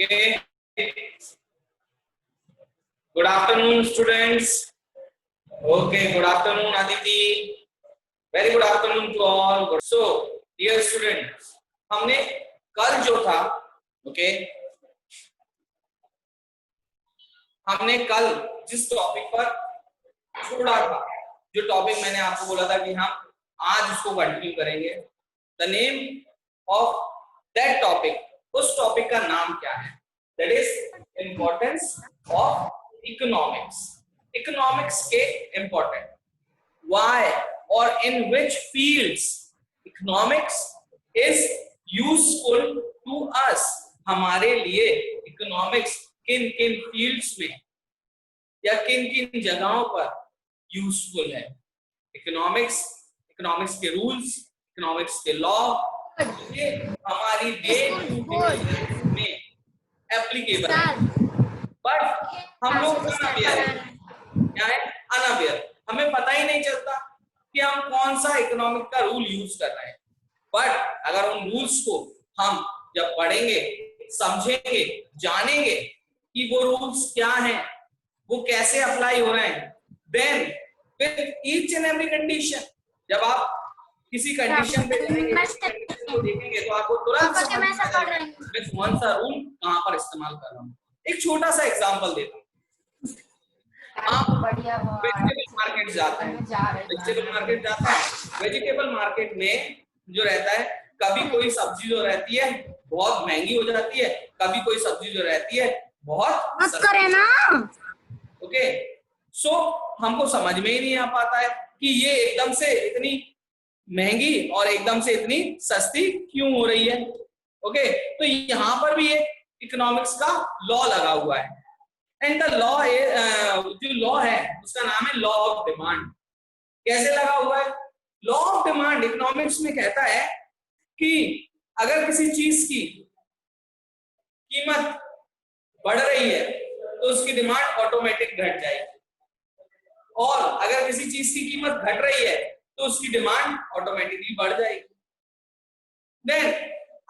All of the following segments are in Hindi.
Okay. Good afternoon, students. Okay, good afternoon, Aditi. Very good afternoon to all. So, dear students, हमने कल जो था, okay, हमने कल जिस टॉपिक पर छोड़ा था, जो टॉपिक मैंने आपको बोला था कि हम आज उसको कंटिन्यू करेंगे. The name of that topic, उस टॉपिक का नाम क्या है? That is importance of economics. Economics के important. Why or in which fields economics is useful to us? हमारे लिए economics किन किन fields में या किन किन जगहों पर यूजफुल है? इकोनॉमिक्स, इकोनॉमिक्स के रूल्स, इकोनॉमिक्स के लॉ, ये हमारी डे टू डे लाइफ में एप्लीकेबल है. बट हम लोग अनअवेयर है. क्या है? अनअवेयर. हमें पता ही नहीं चलता कि हम कौन सा इकोनॉमिक का रूल यूज कर रहे हैं. बट अगर उन रूल्स को हम जब पढ़ेंगे, समझेंगे, जानेंगे कि वो रूल्स क्या हैं, वो कैसे अप्लाई हो रहे हैं, then with each and every condition, जब आप किसी कंडीशन पे जाएंगे, कंडीशन को देखेंगे तो आपको तुरंत समझ में आएगा मैं कौन सा रूल कहां पर इस्तेमाल कर रहा हूं. एक छोटा सा एग्जांपल देता हूं. आप वेजिटेबल मार्केट जाते हैं, वेजिटेबल मार्केट जाते हैं, वेजिटेबल मार्केट में जो रहता है, कभी कोई सब्जी जो रहती है बहुत महंगी हो जाती है, कभी कोई सब्जी जो रहती है बहुत सस्ती ना. ओके, सो हमको समझ में ही नहीं आ पाता है कि ये एकदम से इतनी महंगी और एकदम से इतनी सस्ती क्यों हो रही है. ओके, तो यहाँ पर भी एक इकोनॉमिक्स का लॉ लगा हुआ है. एंड द लॉ, जो लॉ है उसका नाम है लॉ ऑफ डिमांड. कैसे लगा हुआ है? लॉ ऑफ डिमांड इकोनॉमिक्स में कहता है कि अगर किसी चीज की कीमत बढ़ रही है तो उसकी डिमांड ऑटोमेटिक घट जाएगी, और अगर किसी चीज की कीमत घट रही है तो उसकी डिमांड ऑटोमेटिकली बढ़ जाएगी. देन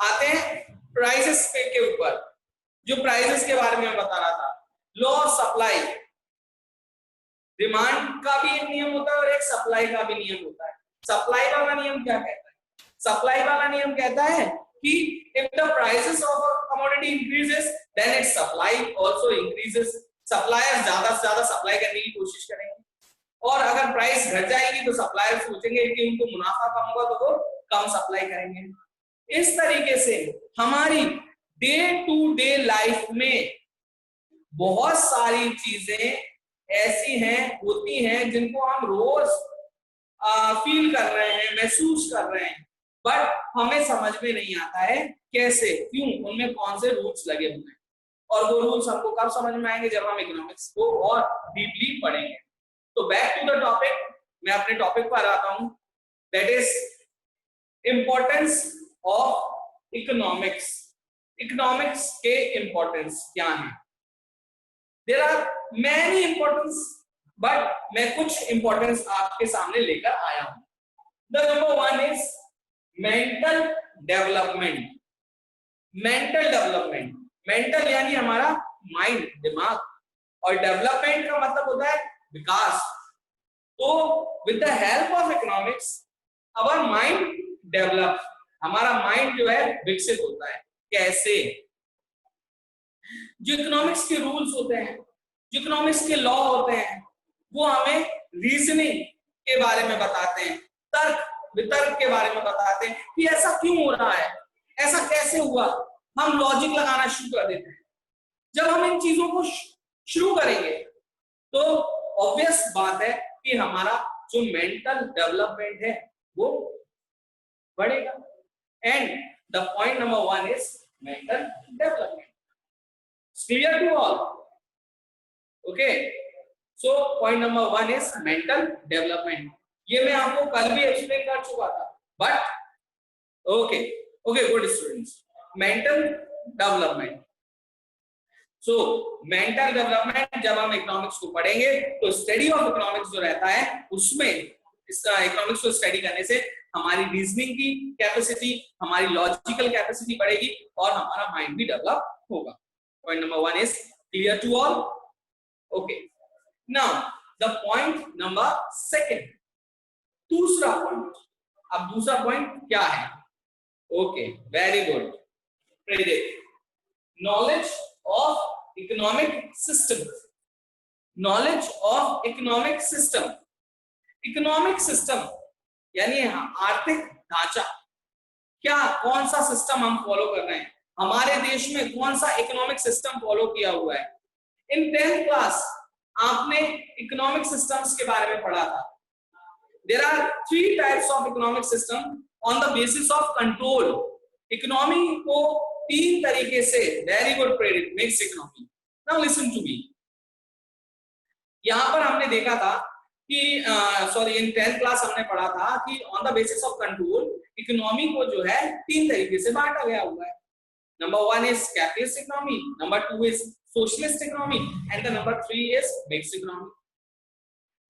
आते हैं प्राइसेस के ऊपर, जो प्राइसेस के बारे में बता रहा था. लॉ ऑफ सप्लाई, डिमांड का भी एक नियम होता है और एक सप्लाई का भी नियम होता है. सप्लाई वाला नियम क्या कहता है? सप्लाई वाला नियम कहता है कि if the prices of a commodity increases then its supply also increases. Supplier ज्यादा से ज्यादा सप्लाई करने की कोशिश करेंगे, और अगर प्राइस घट जाएगी तो सप्लायर सोचेंगे कि उनको मुनाफा कम होगा तो वो कम सप्लाई करेंगे. इस तरीके से हमारी डे टू डे लाइफ में बहुत सारी चीजें ऐसी हैं, होती हैं, जिनको हम रोज फील कर रहे हैं, महसूस कर रहे हैं, बट हमें समझ में नहीं आता है कैसे, क्यों, उनमें कौन से रूल्स लगे हुए हैं. और वो रूल्स हमको कब समझ में आएंगे? जब हम इकोनॉमिक्स को और डीपली पढ़ेंगे. तो बैक टू द टॉपिक, मैं अपने टॉपिक पर आता हूं. That is importance of economics. Economics के इंपॉर्टेंस क्या है? There are many importance, but मैं कुछ इंपॉर्टेंस आपके सामने लेकर आया हूं. The number one is mental development. Mental development, mental यानी हमारा माइंड, दिमाग, और डेवलपमेंट का मतलब होता है विकास. तो with the help of economics our mind develop, हमारा माइंड जो है विकसित होता है. कैसे? जो इकोनॉमिक्स के रूल्स होते हैं, जो इकोनॉमिक्स के लॉ होते हैं, वो हमें रीजनिंग के बारे में बताते हैं, तर्क वितर्क के बारे में बताते हैं कि ऐसा क्यों हो रहा है, ऐसा कैसे हुआ. हम लॉजिक लगाना शुरू कर देते हैं. जब हम इन चीजों को शुरू करेंगे तो ऑब्वियस बात है कि हमारा जो मेंटल डेवलपमेंट है वो बढ़ेगा. And the point number one is mental development. Clear to all? Okay, so point number one is mental development. ये मैं आपको कल भी एक्सप्लेन कर चुका था, but okay okay good students. Mental development. So mental development जब हम इकोनॉमिक्स को पढ़ेंगे तो स्टडी ऑफ इकोनॉमिक्स जो रहता है उसमें इसका इकोनॉमिक्स को स्टडी करने से हमारी रीजनिंग की कैपेसिटी, हमारी लॉजिकल कैपेसिटी बढ़ेगी और हमारा माइंड भी डेवलप होगा. Point number one is clear to all. Okay. Now the point number second, दूसरा point. अब दूसरा point क्या है? Okay, very good. Predict. Knowledge of economic system. Knowledge of economic system. Economic system यानी आर्थिक ढांचा. क्या कौन सा सिस्टम हम फॉलो कर रहे हैं, हमारे देश में कौन सा इकोनॉमिक सिस्टम फॉलो किया हुआ है. इन 10th क्लास आपने इकोनॉमिक सिस्टम्स के बारे में पढ़ा था. There are 3 types of economic system on the basis of control. Economy को 3 तरीके से, very good predict, mix economy. Now listen to me. यहां पर हमने देखा था कि सॉरी इन 10th क्लास हमने पढ़ा था कि on the basis of control economy को जो है 3 तरीके से बांटा गया हुआ है. Number 1 is capitalist economy, number 2 is socialist economy and the number 3 is mixed economy.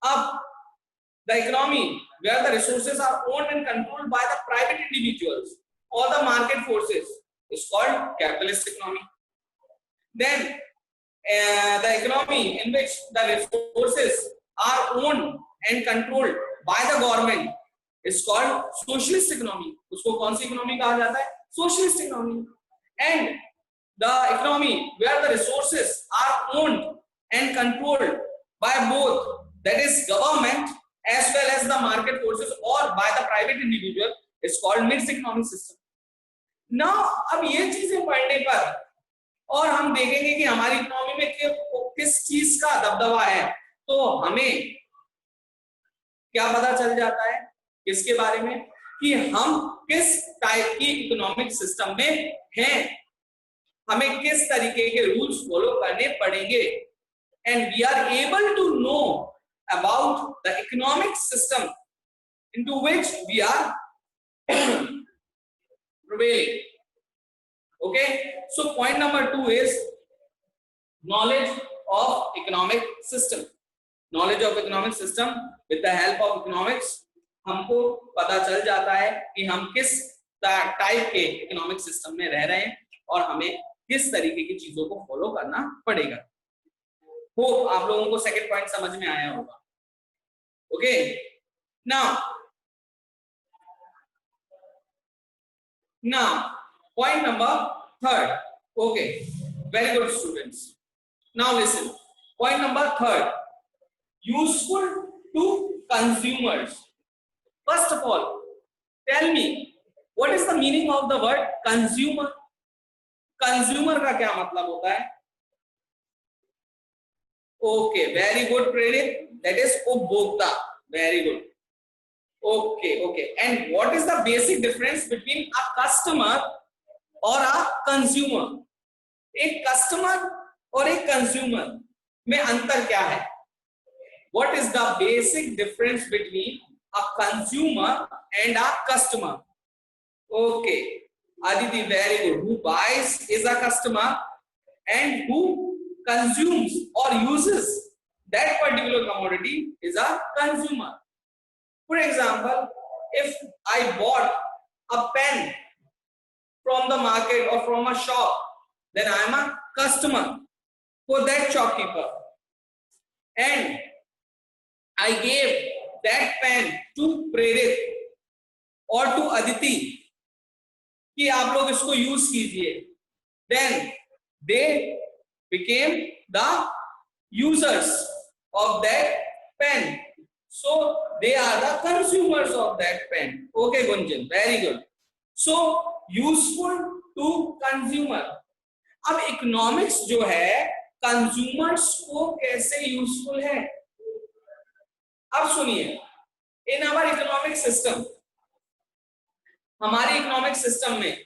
अब the economy where the resources are owned and controlled by the private individuals और the market forces is called capitalist economy. Then the economy in which the resources are owned and controlled by the government is called socialist economy. उसको कौन सी इकोनॉमी कहा जाता है? Socialist economy. And the economy where the resources are owned and controlled by both, that is government as well as the market forces or by the private individual, is called mixed economic system. Now अब ये चीजें पढ़ने पर और हम देखेंगे कि हमारी इकोनॉमी में किस चीज का दबदबा है, तो हमें क्या पता चल जाता है किसके बारे में, कि हम किस टाइप की इकोनॉमिक सिस्टम में हैं, हमें किस तरीके के रूल्स फॉलो करने पड़ेंगे. And we are able to know about the economic system into which we are prevailing. Okay, so point number 2 is knowledge of economic system. Knowledge of economic system, with the help of economics हमको पता चल जाता है कि हम किस टाइप के इकोनॉमिक सिस्टम में रह रहे हैं और हमें किस तरीके की चीजों को फॉलो करना पड़ेगा. होप आप लोगों को सेकंड पॉइंट समझ में आया होगा. Okay, now point number 3rd. Okay, very good students. Now listen, point number 3rd, useful to consumers. First of all, tell me what is the meaning of the word consumer. Consumer का क्या मतलब होता है? Okay, very good Prerit, that is उपभोक्ता. Very good. Okay, and what is the basic difference between a customer और a consumer? एक कस्टमर और एक कंज्यूमर में अंतर क्या है? What is the basic difference between a consumer and a customer? Okay, Aditi, very good. Who buys is a customer and who consumes or uses that particular commodity is a consumer. For example, if I bought a pen from the market or from a shop, then I am a customer for that shopkeeper, and I gave that pen to Prerit or to Aditi कि आप लोग इसको यूज कीजिए, then they became the users of that pen, so they are the consumers of that pen. Okay Gunjan, very good. So useful to consumer. अब इकोनॉमिक्स जो है कंज्यूमर्स को कैसे यूजफुल है? अब सुनिए, इन आवर इकोनॉमिक सिस्टम, हमारी इकोनॉमिक सिस्टम में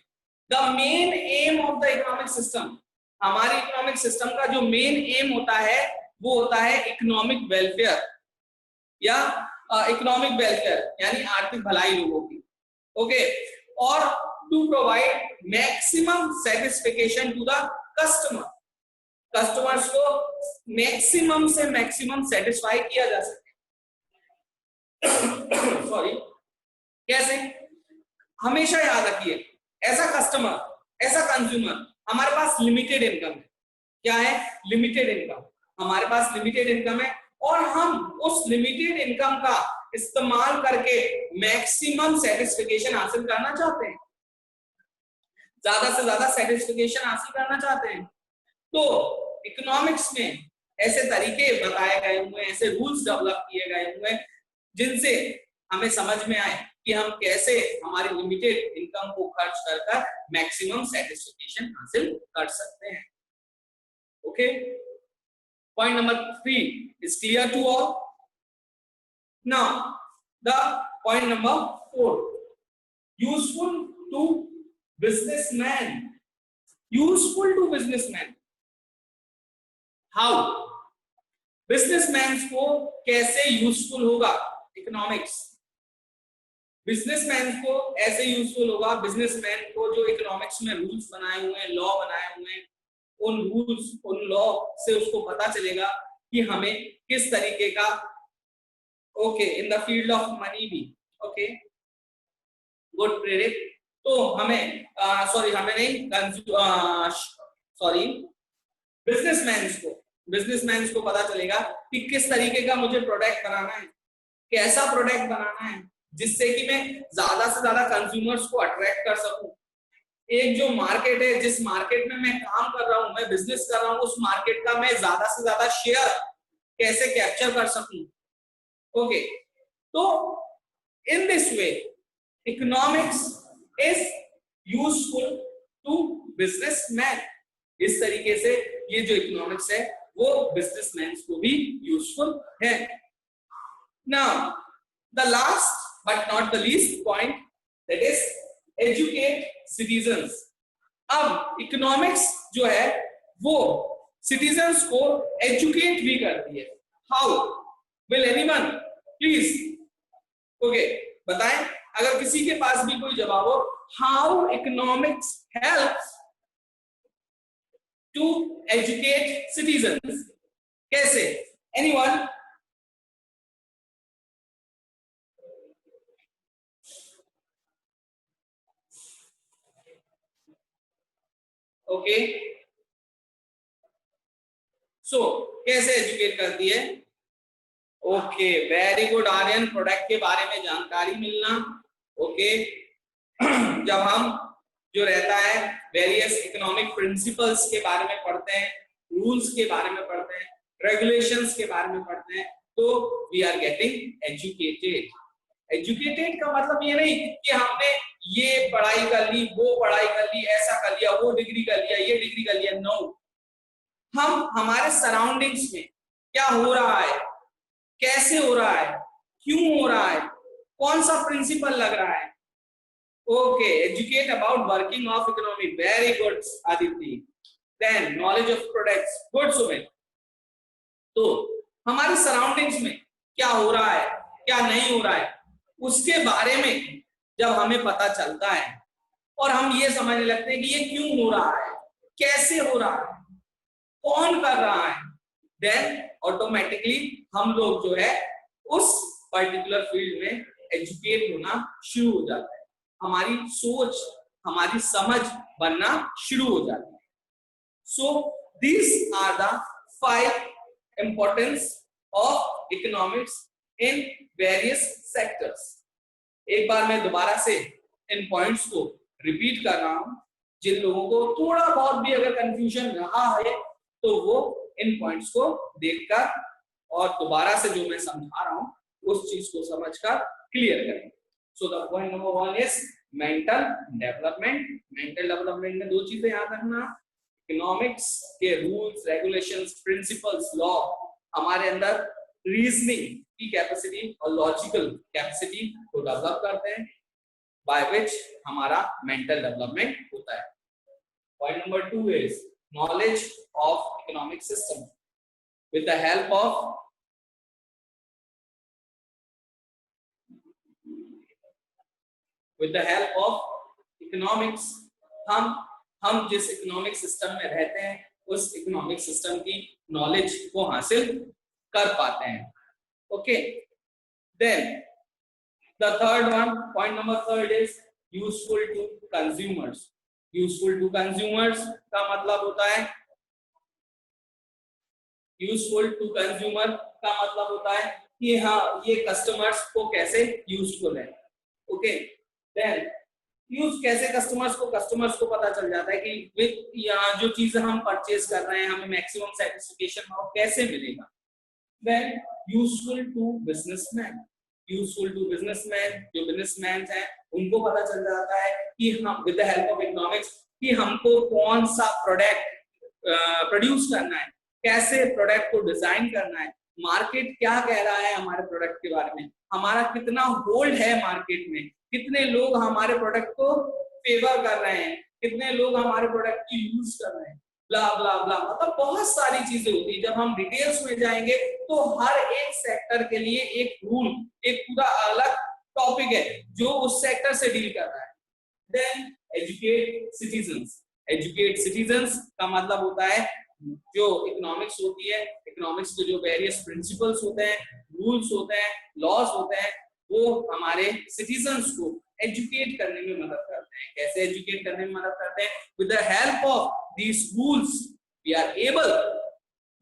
the main aim of the economic system, हमारी इकोनॉमिक सिस्टम का जो मेन एम होता है वो होता है इकोनॉमिक वेलफेयर या इकोनॉमिक वेलफेयर यानी आर्थिक भलाई लोगों की. ओके, और to provide maximum satisfaction to the customer, customers को मैक्सिमम से मैक्सिमम सेटिस्फाई किया जा सके. सॉरी, कैसे? हमेशा याद रखिए, ऐसा कस्टमर, ऐसा कंज्यूमर, हमारे पास लिमिटेड इनकम है, क्या है, लिमिटेड इनकम। हमारे पास लिमिटेड इनकम है और हम उस लिमिटेड इनकम का इस्तेमाल करके मैक्सिमम सेटिस्फिकेशन हासिल करना चाहते हैं, ज्यादा से ज्यादा सेटिस्फिकेशन हासिल करना चाहते हैं। तो इकोनॉमिक्स में ऐसे तरीके बताए गए हुए, ऐसे रूल्स डेवलप किए गए हुए जिनसे हमें समझ में आए कि हम कैसे हमारी लिमिटेड इनकम को खर्च कर मैक्सिमम सेटिस्फिकेशन हासिल कर सकते हैं। Okay, point number 3 is clear to all. Now the point number 4, useful to businessman. Useful to businessman. How? Businessman को कैसे यूजफुल होगा इकोनॉमिक्स? बिजनेसमैन को ऐसे यूजफुल होगा, बिजनेसमैन को जो इकोनॉमिक्स में रूल्स बनाए हुए हैं, लॉ बनाए हुए हैं, उन रूल्स उन लॉ से उसको पता चलेगा कि हमें किस तरीके का, okay, in the field of money भी, ओके, गुड प्रेरित। तो हमें हमें नहीं, सॉरी, बिजनेसमैन को पता चलेगा कि किस तरीके का मुझे प्रोडक्ट बनाना है, कैसा प्रोडक्ट बनाना है जिससे कि मैं ज्यादा से ज्यादा कंज्यूमर्स को अट्रैक्ट कर सकूं। एक जो मार्केट है, जिस मार्केट में मैं काम कर रहा हूं, मैं बिजनेस कर रहा हूं, उस मार्केट का मैं ज्यादा से ज्यादा शेयर कैसे कैप्चर कर सकूं। ओके, तो in this way economics is useful to businessman. इस तरीके से ये जो इकोनॉमिक्स है वो बिजनेसमैन को भी यूजफुल है। Now the last but not the least point, that is educate citizens. अब इकोनॉमिक्स जो है वो सिटीजन्स को एजुकेट भी करती है। How? Will anyone please, okay, बताएं अगर किसी के पास भी कोई जवाब हो। How economics helps to educate citizens? कैसे? Anyone? Okay. So कैसे एजुकेट करती है? Okay, very good Aryan, product के बारे में जानकारी मिलना। ओके, जब हम जो रहता है वेरियस इकोनॉमिक प्रिंसिपल्स के बारे में पढ़ते हैं, रूल्स के बारे में पढ़ते हैं, रेगुलेशंस के बारे में पढ़ते हैं, तो we are getting educated. Educated का मतलब ये नहीं कि हमने ये पढ़ाई कर ली, वो पढ़ाई कर ली, ऐसा कर लिया, वो डिग्री कर लिया, ये डिग्री कर लिया। नो, हम हमारे सराउंडिंग्स में क्या हो रहा है, कैसे हो रहा है, क्यों हो रहा है, कौन सा प्रिंसिपल लग रहा है। Okay, educate about working of economy. Very good, Aditi. Then knowledge of products. Good, Sumit. तो हमारी सराउंडिंग्स में क्या हो रहा है, क्या नहीं हो रहा है, उसके बारे में जब हमें पता चलता है और हम ये समझने लगते हैं कि ये क्यों हो रहा है, कैसे हो रहा है, कौन कर रहा है, देन ऑटोमेटिकली हम लोग जो है उस पर्टिकुलर फील्ड में एजुकेट होना शुरू हो जाता है। हमारी सोच, हमारी समझ बनना शुरू हो जाती है। So these are the 5 importance of economics in various sectors. एक बार मैं दोबारा से इन पॉइंट्स को रिपीट कर रहा हूं। जिन लोगों को थोड़ा बहुत भी अगर कंफ्यूजन रहा है तो वो इन पॉइंट्स को देखकर और दोबारा से जो मैं समझा रहा हूं उस चीज को समझकर क्लियर करेंगे। So the point number 1 is mental development. Mental development में 2 चीजें याद रखना। इकोनॉमिक्स के रूल्स, रेगुलेशंस, प्रिंसिपल्स, लॉ हमारे अंदर रीजनिंग की कैपेसिटी और लॉजिकल कैपेसिटी को डेवलप करते हैं, बाय विच हमारा मेंटल डेवलपमेंट होता है। Point number 2 is knowledge of economic system with the help of economics. हम जिस इकोनॉमिक सिस्टम में रहते हैं उस इकोनॉमिक सिस्टम की नॉलेज को हासिल कर पाते हैं। Okay, then the third one, point number 3 is useful to consumers. Useful to consumers का मतलब होता है यूजफुल टू कंज्यूमर का मतलब होता है कि हाँ ये कस्टमर्स को कैसे यूजफुल है। ओके, देन यूज कैसे कस्टमर्स को पता चल जाता है कि विद यहाँ जो चीजें हम परचेज कर रहे हैं हमें मैक्सिमम सेटिस्फिकेशन कैसे मिलेगा। Then useful to businessman, useful to businessman, जो बिजनेसमैन हैं उनको पता चल जाता है कि हम with the help of economics कि हमको कौन सा प्रोडक्ट प्रोड्यूस करना है, कैसे प्रोडक्ट को डिजाइन करना है, मार्केट क्या कह रहा है हमारे प्रोडक्ट के बारे में, हमारा कितना होल्ड है मार्केट में, कितने लोग हमारे प्रोडक्ट को फेवर कर रहे हैं, कितने लोग हमारे प्रोडक्ट की यूज कर रहे हैं, ब्ला ब्ला ब्ला। मतलब बहुत सारी चीजें होती है। जब हम डिटेल्स में जाएंगे तो हर एक सेक्टर के लिए एक रूल, एक पूरा अलग टॉपिक है जो उस सेक्टर से डील कर रहा है। Then educate citizens, educate citizens का मतलब होता है जो इकोनॉमिक्स होती है, इकोनॉमिक्स के जो वेरियस प्रिंसिपल्स होते हैं, रूल्स होते हैं, लॉज होते हैं, वो हमारे सिटीजन्स को एजुकेट करने में मदद करते हैं। कैसे एजुकेट करने में मदद करते हैं? With the help of these rules we are able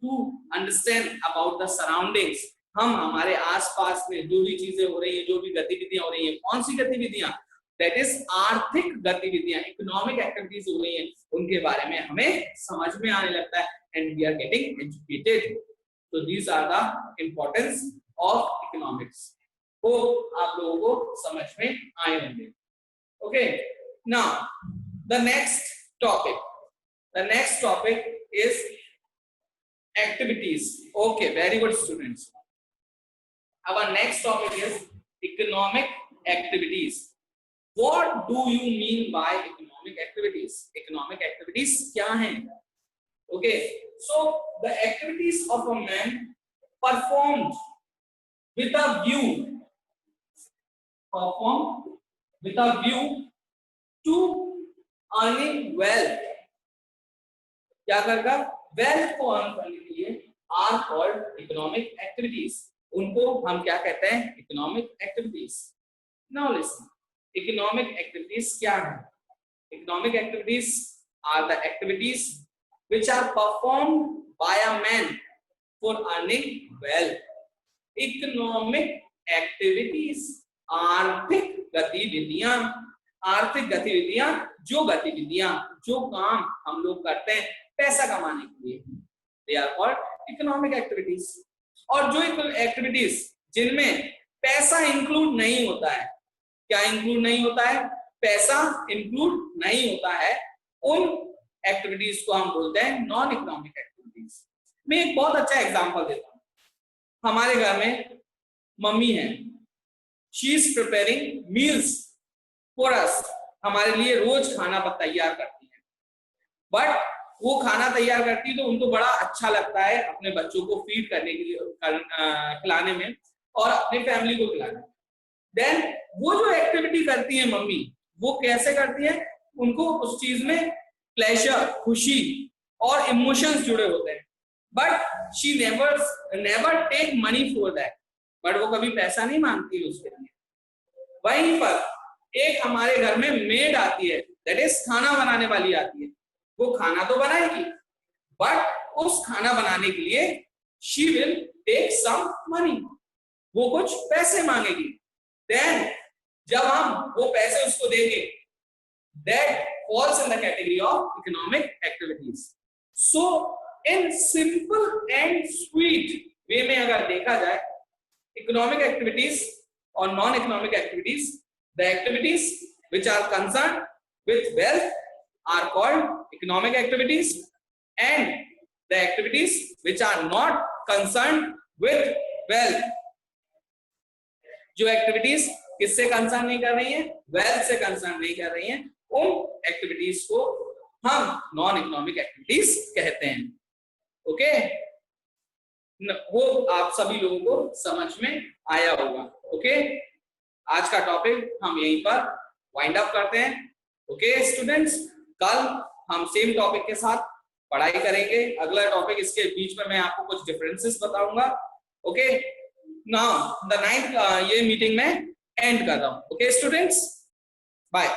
to understand about the surroundings। हम हमारे आसपास में जो भी चीजें हो रही है, जो भी गतिविधियां हो रही है, कौन सी गतिविधियां, दैट इज आर्थिक गतिविधियां, इकोनॉमिक एक्टिविटीज हो रही हैं, उनके बारे में हमें समझ में आने लगता है and we are getting educated. तो these are the importance of economics. वो आप लोगों को समझ में आए होंगे। Okay, now the next topic, the next topic is activities। okay, very good students, our next topic is economic activities। what do you mean by economic activities? economic activities क्या हैं? okay, so the activities of a man performed with a view, performed with a view to earning wealth, क्या करेगा? वेल्थ को अर्न करने के लिए आर कॉल्ड इकोनॉमिक एक्टिविटीज। उनको हम क्या कहते हैं? Economic activities. Now listen, economic activities क्या है? Economic activities are the activities which are performed by a man for earning wealth. Economic activities आर्थिक गतिविधियां, आर्थिक गतिविधियां, जो काम हम लोग करते हैं पैसा कमाने के लिए, they are called economic activities. और जो एक्टिविटीज जिनमें पैसा इंक्लूड नहीं होता है, क्या इंक्लूड नहीं होता है? पैसा इंक्लूड नहीं होता है, उन एक्टिविटीज को हम बोलते हैं नॉन इकोनॉमिक एक्टिविटीज। मैं एक बहुत अच्छा एग्जांपल देता हूं। हमारे घर में मम्मी है, she is preparing meals for us, हमारे लिए रोज खाना तैयार करती है। बट वो खाना तैयार करती है तो उनको बड़ा अच्छा लगता है अपने बच्चों को फीड करने के लिए, खिलाने में और अपनी फैमिली को खिलाने में। देन वो जो एक्टिविटी करती है मम्मी, वो कैसे करती है? उनको उस चीज में प्लेजर, खुशी और इमोशंस जुड़े होते हैं। But she never take money for that, but वो कभी पैसा नहीं मांगती उसके लिए। वहीं पर एक हमारे घर में मेड आती है, दैट इज खाना बनाने वाली आती है। वो खाना तो बनाएगी, बट उस खाना बनाने के लिए she will take some money, वो कुछ पैसे मांगेगी। देन जब हम वो पैसे उसको देंगे, that falls in the category of economic activities. So in simple and sweet way में अगर देखा जाए, इकोनॉमिक एक्टिविटीज और non economic activities, the activities which are concerned with wealth are called economic activities, and the activities which are not concerned with wealth, जो एक्टिविटीज किससे कंसर्न नहीं कर रही हैं? वेल्थ से कंसर्न नहीं कर रही हैं, उन एक्टिविटीज को हम नॉन इकोनॉमिक एक्टिविटीज कहते हैं। ओके, वो आप सभी लोगों को समझ में आया होगा। ओके, आज का टॉपिक हम यहीं पर वाइंड अप करते हैं। ओके स्टूडेंट्स, कल हम सेम टॉपिक के साथ पढ़ाई करेंगे। अगला टॉपिक, इसके बीच में मैं आपको कुछ डिफरेंसेस बताऊंगा। ओके, नाउ द 9th ये मीटिंग में एंड कर रहा हूं। Okay students, bye.